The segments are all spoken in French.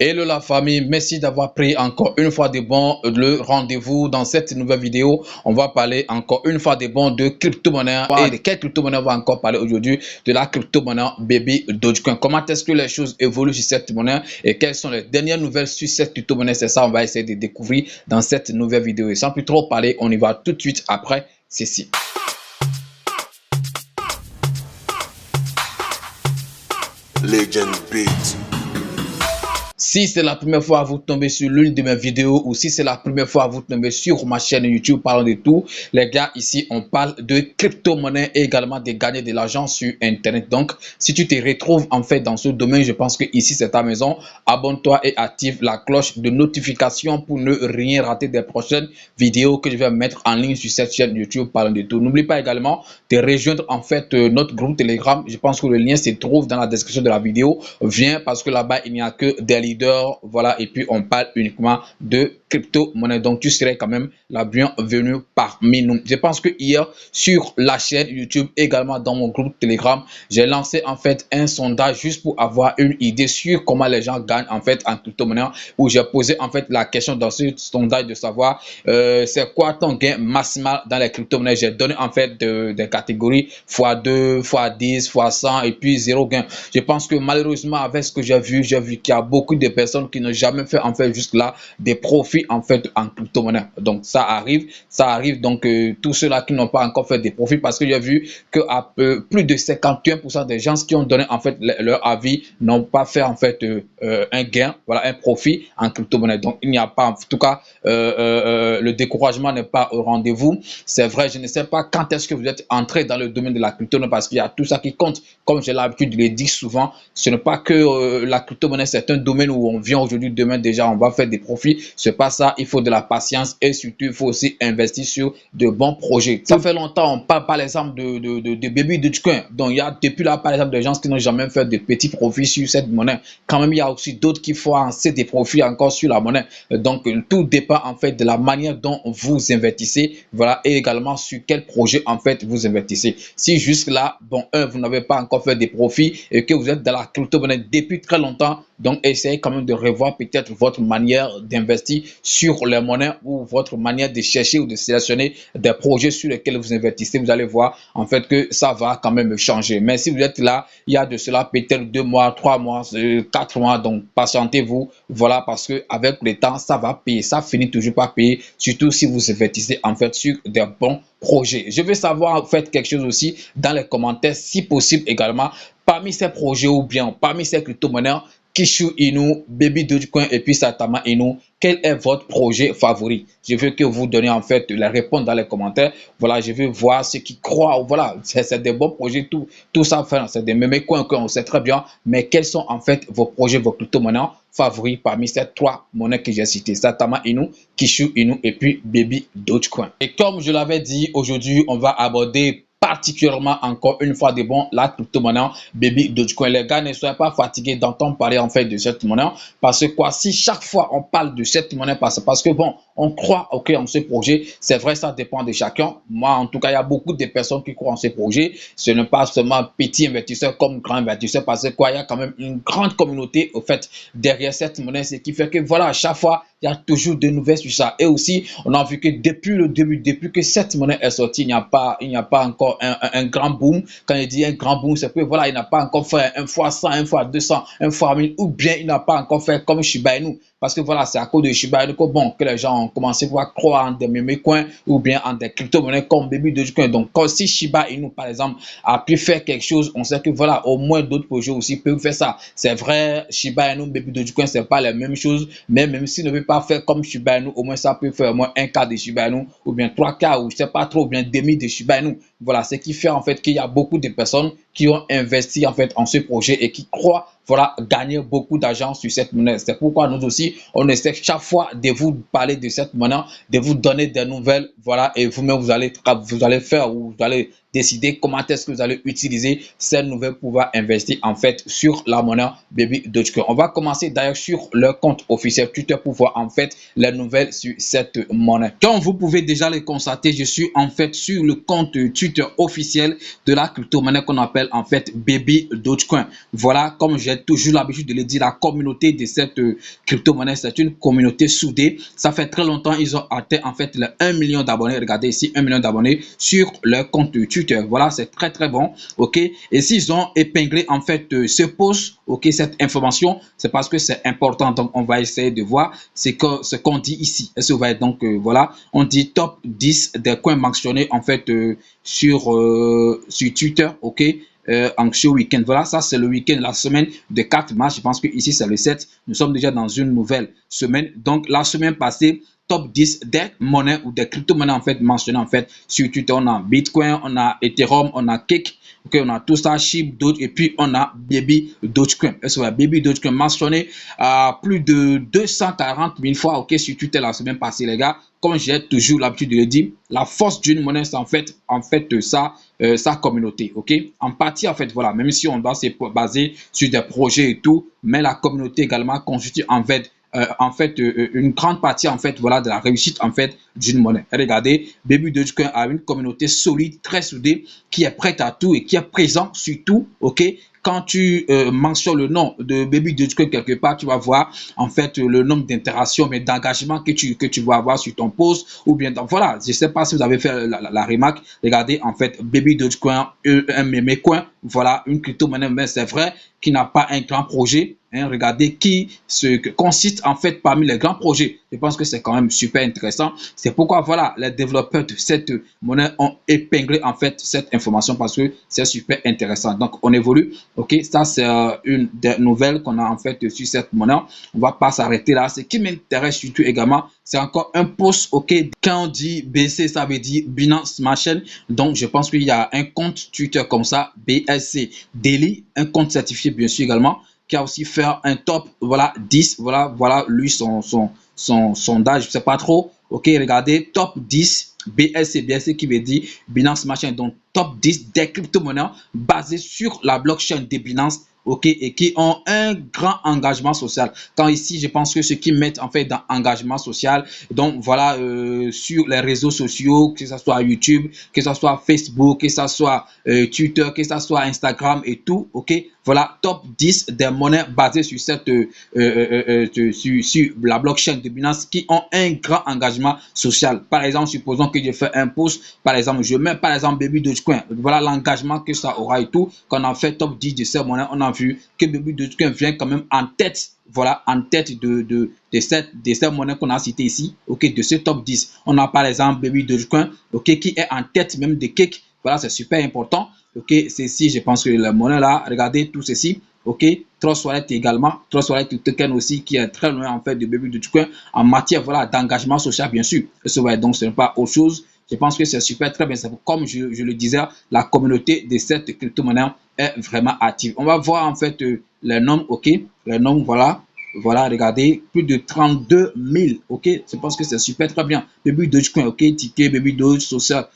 Hello la famille, merci d'avoir pris encore une fois de bon le rendez-vous dans cette nouvelle vidéo. On va parler encore une fois de bon de crypto-monnaie. Et de quelle crypto-monnaie on va encore parler aujourd'hui? De la crypto-monnaie Baby Dogecoin. Comment est-ce que les choses évoluent sur cette monnaie et quelles sont les dernières nouvelles sur cette crypto-monnaie? C'est ça, on va essayer de découvrir dans cette nouvelle vidéo. Et sans plus trop parler, on y va tout de suite après ceci. Legend Beat. Si c'est la première fois à vous tomber sur l'une de mes vidéos ou si c'est la première fois à vous tomber sur ma chaîne YouTube Parlons de tout, les gars, ici on parle de crypto-monnaie et également de gagner de l'argent sur internet. Donc si tu te retrouves en fait dans ce domaine, je pense que ici c'est ta maison. Abonne-toi et active la cloche de notification pour ne rien rater des prochaines vidéos que je vais mettre en ligne sur cette chaîne YouTube Parlons de tout. N'oublie pas également de rejoindre en fait notre groupe Telegram. Je pense que le lien se trouve dans la description de la vidéo. Viens parce que là-bas il n'y a que des leaders, voilà, et puis on parle uniquement de crypto-monnaie, donc tu serais quand même la bienvenue parmi nous. Je pense que hier sur la chaîne YouTube, également dans mon groupe Telegram, j'ai lancé en fait un sondage juste pour avoir une idée sur comment les gens gagnent en fait en crypto-monnaie, où j'ai posé en fait la question dans ce sondage de savoir c'est quoi ton gain maximal dans les crypto-monnaies. J'ai donné en fait des catégories x2, x10, x100 et puis zéro gain. Je pense que malheureusement avec ce que j'ai vu qu'il y a beaucoup de personnes qui n'ont jamais fait en fait juste là des profits en fait en crypto-monnaie. Donc ça arrive. Donc tous ceux-là qui n'ont pas encore fait des profits, parce que j'ai vu que à plus de 51% des gens qui ont donné en fait leur avis n'ont pas fait en fait un gain, voilà, un profit en crypto-monnaie. Donc il n'y a pas, en tout cas le découragement n'est pas au rendez-vous. C'est vrai, je ne sais pas quand est-ce que vous êtes entré dans le domaine de la crypto-monnaie, parce qu'il y a tout ça qui compte. Comme j'ai l'habitude de le dire souvent, ce n'est pas que la crypto-monnaie c'est un domaine où on vient aujourd'hui, demain déjà on va faire des profits. C'est pas ça, il faut de la patience et surtout il faut aussi investir sur de bons projets. Ça fait longtemps on parle par exemple de Baby Dogecoin. Donc il y a depuis là par exemple des gens qui n'ont jamais fait de petits profits sur cette monnaie. Quand même il y a aussi d'autres qui font assez des profits encore sur la monnaie. Donc tout dépend en fait de la manière dont vous investissez, voilà, et également sur quel projet en fait vous investissez. Si jusque là, bon, vous n'avez pas encore fait des profits et que vous êtes dans la crypto-monnaie depuis très longtemps, donc essayez quand même de revoir peut-être votre manière d'investir sur les monnaies ou votre manière de chercher ou de sélectionner des projets sur lesquels vous investissez. Vous allez voir en fait que ça va quand même changer. Mais si vous êtes là, il y a de cela peut-être 2 mois, 3 mois, 4 mois, donc patientez-vous, voilà, parce que avec le temps, ça va payer. Ça finit toujours par payer, surtout si vous investissez en fait sur des bons projets. Je veux savoir en fait quelque chose aussi dans les commentaires, si possible également, parmi ces projets ou bien parmi ces crypto-monnaies, Kishu Inu, Baby Dogecoin et puis Satama Inu, quel est votre projet favori? Je veux que vous donniez en fait la réponse dans les commentaires. Voilà, je veux voir ceux qui croient. Voilà, c'est des bons projets, tout ça, c'est des mémés coins qu'on sait très bien. Mais quels sont en fait vos projets, vos crypto-monnaies favoris parmi ces 3 monnaies que j'ai citées? Satama Inu, Kishu Inu et puis Baby Dogecoin. Et comme je l'avais dit, aujourd'hui, on va aborder particulièrement encore une fois de bon la crypto-monnaie Baby Dogecoin. Les gars, ne soyez pas fatigués d'entendre parler en fait de cette monnaie, parce que quoi, si chaque fois on parle de cette monnaie, parce que bon, on croit ok en ce projet, c'est vrai, ça dépend de chacun. Moi en tout cas, il y a beaucoup de personnes qui croient en ce projet. Ce n'est pas seulement petit investisseur comme grand investisseur, parce que quoi, il y a quand même une grande communauté au fait derrière cette monnaie, ce qui fait que voilà, à chaque fois il y a toujours de nouvelles sur ça. Et aussi, on a vu que depuis le début, depuis que cette monnaie est sortie, il n'y a pas encore un grand boom. Quand il dit un grand boom, c'est que voilà, il n'a pas encore fait un fois 100, un fois 200, un fois 1000, ou bien il n'a pas encore fait comme Shiba Inu. Parce que voilà, c'est à cause de Shiba Inu que, bon, que les gens ont commencé à croire en des mémés coins ou bien en des crypto-monnaies comme Baby Dogecoin. Donc, quand si Shiba Inu, par exemple, a pu faire quelque chose, on sait que voilà, au moins d'autres projets aussi peuvent faire ça. C'est vrai, Shiba Inu, Baby Dogecoin, c'est pas la même chose, mais même s'il ne veut pas faire comme Shiba Inu, au moins ça peut faire au moins un quart de Shiba Inu, ou bien 3 quarts, ou je sais pas trop, ou bien demi de Shiba Inu. Voilà, ce qui fait en fait qu'il y a beaucoup de personnes qui ont investi en fait en ce projet et qui croient voilà gagner beaucoup d'argent sur cette monnaie. C'est pourquoi nous aussi on essaie chaque fois de vous parler de cette monnaie, de vous donner des nouvelles, voilà, et vous-même vous allez faire ou vous allez décider comment est-ce que vous allez utiliser ces nouvelles pour pouvoir investir en fait sur la monnaie Baby Dogecoin. On va commencer d'ailleurs sur leur compte officiel Twitter pour voir en fait les nouvelles sur cette monnaie. Comme vous pouvez déjà les constater, je suis en fait sur le compte Twitter officiel de la crypto-monnaie qu'on appelle s'appelle en fait Baby Dogecoin. Voilà, comme j'ai toujours l'habitude de le dire, la communauté de cette crypto-monnaie, c'est une communauté soudée. Ça fait très longtemps, ils ont atteint en fait les 1 million d'abonnés. Regardez ici, 1 million d'abonnés sur leur compte Twitter. Voilà, c'est très très bon. Ok, et s'ils ont épinglé en fait ce post, ok, cette information, c'est parce que c'est important. Donc, on va essayer de voir ce qu'on dit ici. Est-ce que vous voyez? Donc, voilà, on dit top 10 des coins mentionnés en fait sur Twitter, ok, en ce week-end. Voilà, ça c'est le week-end, la semaine de 4 mars. Je pense que ici c'est le 7. Nous sommes déjà dans une nouvelle semaine. Donc, la semaine passée, top 10 des monnaies ou des crypto-monnaies en fait mentionnées en fait sur Twitter. On a Bitcoin, on a Ethereum, on a Cake, ok, on a tout ça, Shib, Doge, et puis on a Baby Dogecoin. Baby Dogecoin mentionné à plus de 240 000 fois, ok, sur Twitter la semaine passée, les gars. Comme j'ai toujours l'habitude de le dire, la force d'une monnaie, c'est en fait sa communauté, ok. En partie, en fait, voilà, même si on doit se baser sur des projets et tout, mais la communauté également constitue en fait une grande partie en fait voilà de la réussite en fait d'une monnaie. Regardez, Baby Dogecoin a une communauté solide, très soudée, qui est prête à tout et qui est présent sur tout, ok. Quand tu mentionnes le nom de Baby Dogecoin quelque part, tu vas voir en fait le nombre d'interactions, mais d'engagement que tu vas avoir sur ton post ou bien voilà. Je sais pas si vous avez fait la remarque. Regardez en fait Baby Dogecoin, un meme coin, voilà une crypto-monnaie, mais c'est vrai qui n'a pas un grand projet. Hein, regardez qui consiste en fait parmi les grands projets. Je pense que c'est quand même super intéressant. C'est pourquoi voilà, les développeurs de cette monnaie ont épinglé en fait cette information parce que c'est super intéressant. Donc on évolue. Ok, ça c'est une des nouvelles qu'on a en fait sur cette monnaie. On va pas s'arrêter là. Ce qui m'intéresse surtout également, c'est encore un post. Ok, quand on dit BC, ça veut dire Binance Smart Chain. Donc je pense qu'il y a un compte Twitter comme ça, BSC Daily, un compte certifié bien sûr également, qui a aussi fait un top, voilà, 10, voilà, lui, son sondage, je sais pas trop, ok, regardez, top 10, BSC qui veut dire Binance Machin, donc top 10 des crypto-monnaies basées sur la blockchain de Binance, ok, et qui ont un grand engagement social. Quand ici, je pense que ceux qui mettent en fait dans engagement social, donc voilà, sur les réseaux sociaux, que ce soit YouTube, que ce soit Facebook, que ce soit Twitter, que ce soit Instagram et tout, ok, voilà, top 10 des monnaies basées sur cette sur la blockchain de Binance qui ont un grand engagement social. Par exemple, supposons que je fais un post, par exemple, je mets par exemple Baby Dogecoin. Voilà l'engagement que ça aura et tout. Quand on a fait top 10 de ces monnaies, on a vu que Baby Dogecoin vient quand même en tête. Voilà, en tête de ces monnaies qu'on a citées ici, ok, de ce top 10. On a par exemple Baby Dogecoin, ok, qui est en tête même de Cake. Voilà, c'est super important. Ok, ceci, je pense que la monnaie là, regardez tout ceci. Ok, Trust Wallet également, Trust Wallet token aussi qui est très loin en fait de Baby Dogecoin en matière voilà d'engagement social bien sûr. Donc ce n'est pas autre chose. Je pense que c'est super très bien. Comme je le disais, la communauté de cette crypto-monnaie est vraiment active. On va voir en fait les noms, ok, les noms voilà. Voilà, regardez, plus de 32 000, ok, je pense que c'est super très bien. Baby Dogecoin, ok, ticket, Baby Doge, social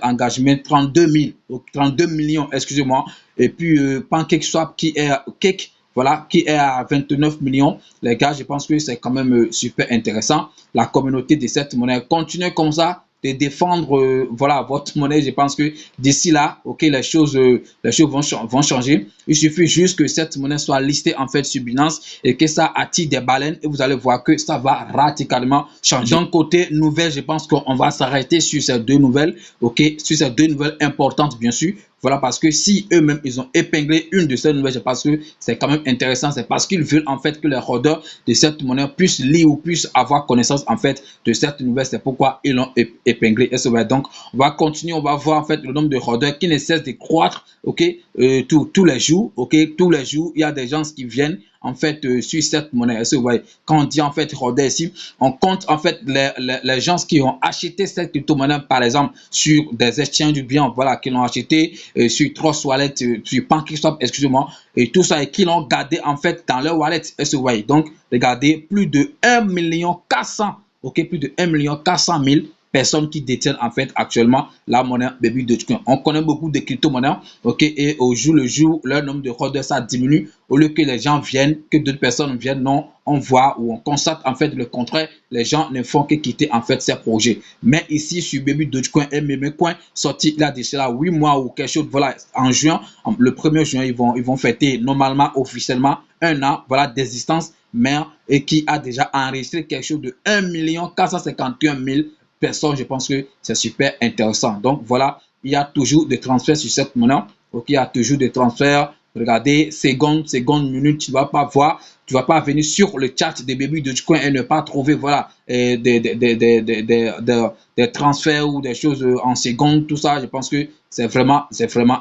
engagement, 32 000, 32 millions, excusez-moi. Et puis, PancakeSwap qui est, Cake, voilà, qui est à 29 millions. Les gars, je pense que c'est quand même super intéressant. La communauté de cette monnaie continue comme ça de défendre voilà votre monnaie. Je pense que d'ici là, ok, les choses vont changer. Il suffit juste que cette monnaie soit listée en fait sur Binance et que ça attire des baleines et vous allez voir que ça va radicalement changer. Donc côté nouvelle, je pense qu'on va s'arrêter sur ces deux nouvelles, ok, sur ces deux nouvelles importantes bien sûr. Voilà, parce que si eux-mêmes, ils ont épinglé une de ces nouvelles, je pense que c'est quand même intéressant. C'est parce qu'ils veulent en fait que les rôdeurs de cette monnaie puissent lire ou puissent avoir connaissance en fait de cette nouvelle. C'est pourquoi ils l'ont épinglé. Donc, on va continuer, on va voir en fait le nombre de rôdeurs qui ne cesse de croître, ok, tous les jours, ok, tous les jours, il y a des gens qui viennent en fait sur cette monnaie. Est-ce que vous voyez, quand on dit en fait rôdeur ici, on compte en fait les gens qui ont acheté cette crypto-monnaie par exemple sur des exchanges du bien, voilà, qui l'ont acheté sur Trust Wallet, sur PancakeSwap, excusez-moi, et tout ça, et qui l'ont gardé en fait dans leur wallet. Est-ce que vous voyez, donc regardez, plus de 1 400 000, ok, plus de 1 400 000 personnes qui détiennent en fait actuellement la monnaie Baby Dogecoin. On connaît beaucoup de crypto-monnaies, ok, et au jour le jour, leur nombre de holders ça diminue. Au lieu que les gens viennent, que d'autres personnes viennent, non, on voit ou on constate en fait le contraire. Les gens ne font que quitter en fait ces projets. Mais ici sur Baby Dogecoin et Memecoin, sorti là de cela 8 mois ou quelque chose, voilà, en juin, le 1er juin, ils vont fêter normalement officiellement un an, voilà, d'existence, mais et qui a déjà enregistré quelque chose de 1 451 000 personnes. Je pense que c'est super intéressant. Donc voilà, il y a toujours des transferts sur cette monnaie. Ok, il y a toujours des transferts. Regardez, seconde, minute, tu ne vas pas voir, tu ne vas pas venir sur le chat de Baby Dogecoin et ne pas trouver voilà, des transferts ou des choses en seconde, tout ça. Je pense que c'est vraiment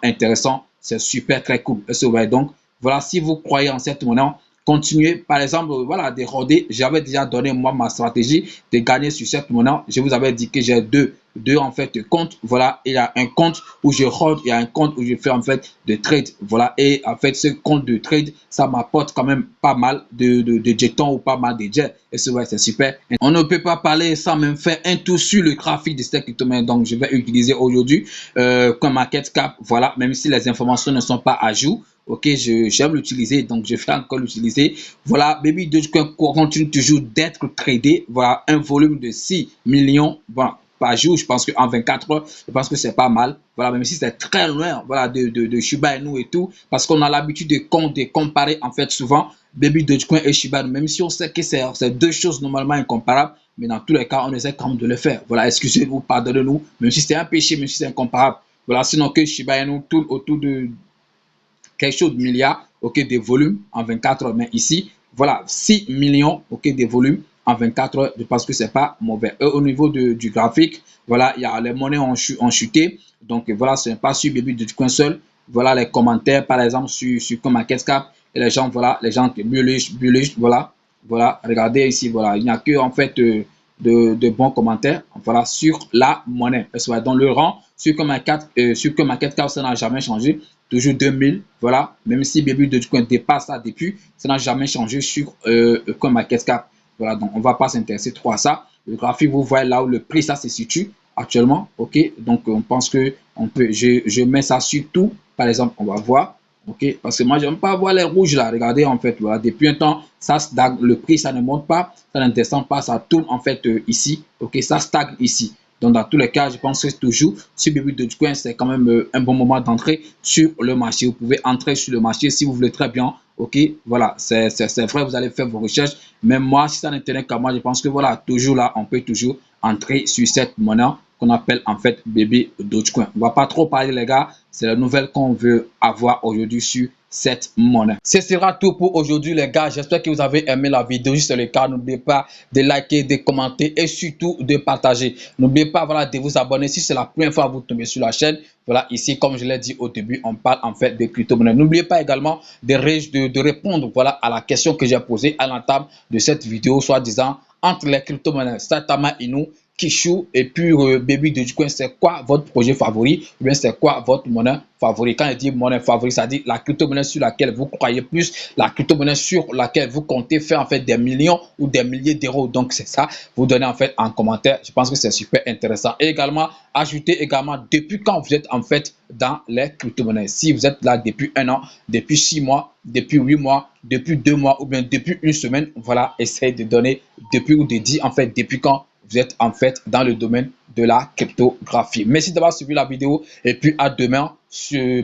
intéressant. C'est super, très cool. Donc, voilà, si vous croyez en cette monnaie, continuez, par exemple, voilà, de roder. J'avais déjà donné moi ma stratégie de gagner sur cette monnaie. Je vous avais dit que j'ai deux en fait comptes. Voilà, il y a un compte où je rode, il y a un compte où je fais en fait de trade. Voilà, et en fait ce compte de trade, ça m'apporte quand même pas mal de jetons ou pas mal de jets. Et c'est vrai, c'est super. On ne peut pas parler sans même faire un tour sur le graphique de cette crypto-monnaie. Donc je vais utiliser aujourd'hui comme market cap. Voilà, même si les informations ne sont pas à jour. Ok, j'aime l'utiliser, donc je vais encore l'utiliser. Voilà, Baby Dogecoin continue toujours d'être tradé. Voilà, un volume de 6 millions voilà, par jour. Je pense qu'en 24 heures, je pense que c'est pas mal. Voilà, même si c'est très loin voilà, de Shiba Inu et tout, parce qu'on a l'habitude de comparer en fait souvent Baby Dogecoin et Shiba Inu, même si on sait que c'est deux choses normalement incomparables. Mais dans tous les cas, on essaie quand même de le faire. Voilà, excusez-nous, pardonnez-nous, même si c'est un péché, même si c'est incomparable. Voilà, sinon que Shiba Inu tourne autour de quelque chose de milliards, ok, de volume en 24 heures. Mais ici, voilà, 6 millions, ok, de volume en 24 heures. Je pense que c'est pas mauvais. Et au niveau du graphique, voilà, il y a les monnaies ont chuté. Donc voilà, ce n'est pas sur Baby Dogecoin seul. Voilà les commentaires, par exemple, sur CoinMarketCap. Et les gens, voilà, les gens qui bullish, voilà. Voilà, regardez ici, voilà, il n'y a que en fait de bons commentaires, voilà, sur la monnaie. Dans le rang, sur CoinMarketCap, ça n'a jamais changé. Toujours 2000, voilà, même si Baby Dogecoin dépasse ça depuis, ça n'a jamais changé sur CoinMarketCap. Voilà, donc on ne va pas s'intéresser trop à ça. Le graphique, vous voyez là où le prix, ça se situe actuellement, ok, donc on pense que on peut, je mets ça sur tout, par exemple, on va voir. Ok, parce que moi, j'aime pas voir les rouges là. Regardez, en fait, voilà, depuis un temps, ça stagne, le prix, ça ne monte pas, ça ne descend pas, ça tourne en fait ici. Ok, ça stagne ici. Donc, dans tous les cas, je pense que toujours, sur Baby Dogecoin, c'est quand même un bon moment d'entrer sur le marché. Vous pouvez entrer sur le marché si vous voulez très bien. Ok, voilà, c'est vrai, vous allez faire vos recherches. Même moi, si ça n'intéresse qu'à moi, je pense que voilà, toujours là, on peut toujours entrer sur cette monnaie qu'on appelle en fait Baby Dogecoin. On va pas trop parler les gars, c'est la nouvelle qu'on veut avoir aujourd'hui sur cette monnaie. Ce sera tout pour aujourd'hui les gars, j'espère que vous avez aimé la vidéo. Si c'est le cas, n'oubliez pas de liker, de commenter et surtout de partager. N'oubliez pas voilà, de vous abonner si c'est la première fois que vous tombez sur la chaîne. Voilà, ici comme je l'ai dit au début, on parle en fait de crypto-monnaie. N'oubliez pas également de répondre voilà, à la question que j'ai posée à l'entame de cette vidéo, soit disant entre les crypto-monnaies Saitama Inu, Kishu et puis Baby Dogecoin, c'est quoi votre projet favori ou bien c'est quoi votre monnaie favori? Quand je dis monnaie favori, ça dit la crypto-monnaie sur laquelle vous croyez plus, la crypto-monnaie sur laquelle vous comptez faire en fait des millions ou des milliers d'euros. Donc c'est ça, vous donnez en fait en commentaire. Je pense que c'est super intéressant. Et également, ajoutez également depuis quand vous êtes en fait dans les crypto-monnaies. Si vous êtes là depuis un an, depuis 6 mois, depuis 8 mois, depuis 2 mois ou bien depuis une semaine, voilà, essayez de donner depuis ou de dire en fait depuis quand vous êtes en fait dans le domaine de la cryptographie. Merci d'avoir suivi la vidéo et puis à demain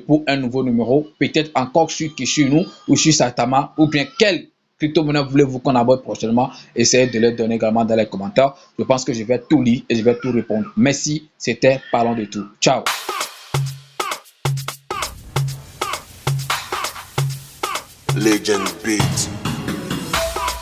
pour un nouveau numéro, peut-être encore sur Kishu ou sur Saitama ou bien quelle crypto-monnaie voulez-vous qu'on aborde prochainement. Essayez de le donner également dans les commentaires. Je pense que je vais tout lire et je vais tout répondre. Merci, c'était Parlons de tout. Ciao. Legend Beat.